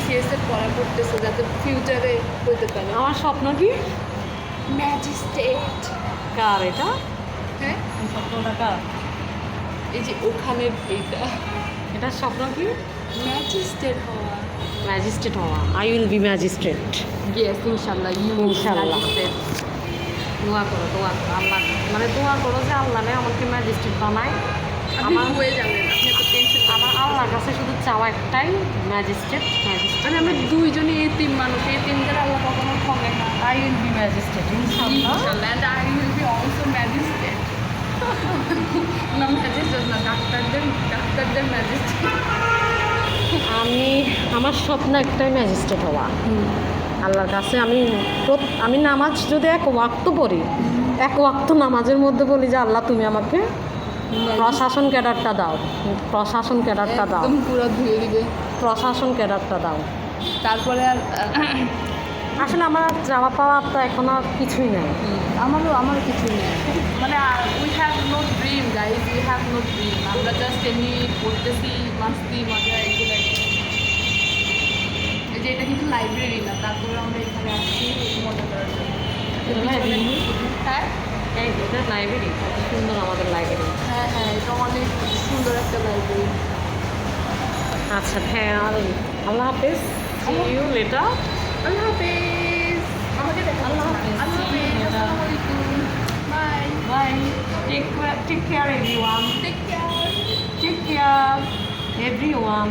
BCS এর পড়া করতেছে যাতে ফিউচারে হতে পারে। আমার স্বপ্ন কি? ম্যাজিস্ট্রেট। কার এটা? হ্যাঁ, এই স্বপ্নটা কার? এই যে ওখানের এইটা এটার স্বপ্ন কি? ম্যাজিস্ট্রেট হওয়া। ম্যাজিস্ট্রেট হওয়া। I will be magistrate. Yes, ইনশাল্লাহ ইউ ইনশাল্লাহ। ম্যাজিস্ট্রেট। দোয়া করো আল্লাহ, মানে দোয়া করো যে আল্লাহ নেই আমাকে ম্যাজিস্ট্রেট বানায়। আপনি আমার হয়ে যাবেন, আপনি এত টেনশন। আমার আল্লাহর কাছে শুধু চাওয়া একটাই, ম্যাজিস্ট্রেট। মানে আমরা দুইজনই এতিম মানুষ, এতিমদের আল্লাহ কখনো ঠকে না। আই উইল বি ম্যাজিস্ট্রেট ইনশাআল্লাহ। ইনশাল্লাহ, and I will be also magistrate. না ম্যাজিস্ট্রেট না, ডাক্তারদের ম্যাজিস্ট্রেট। আমার স্বপ্ন একটাই, ম্যাজিস্ট্রেট হওয়া। আল্লাহর কাছে আমি নামাজ যদি এক ওয়াক্ত পড়ি, এক ওয়াক্ত নামাজের মধ্যে বলি যে আল্লাহ তুমি আমাকে প্রশাসন ক্যাডারটা দাও, প্রশাসন ক্যাডারটা দাও, একদম পুরো ধুয়ে দিবে। প্রশাসন ক্যাডারটা দাও। তারপরে আর আসলে আমার চাওয়া পাওয়া তো এখন আর কিছুই নেই। আমারও কিছু নেই। মানে we have no dream guys, we have no dream. আমরা জাস্ট এমনি পড়তেছি, মাস্তি মজা এগুলো। এই যে এটা কিন্তু লাইব্রেরি না, তারপরে আমরা এখানে আসছি মজা করার জন্য। হ্যাঁ এটা লাইব্রেরি, কত সুন্দর আমাদের লাইব্রেরি। হ্যাঁ হ্যাঁ, এটা অনেক সুন্দর একটা লাইব্রেরি। আচ্ছা হ্যাঁ, আল্লাহ হাফেজ, সি ইউ লেটার। আল্লাহ হাফেজ। আমাকে দেখো। আল্লাহ হাফেজ। আল্লাহ হাফেজ। আসসালামু আলাইকুম। Bye bye, take care everyone, take care. Take care everyone.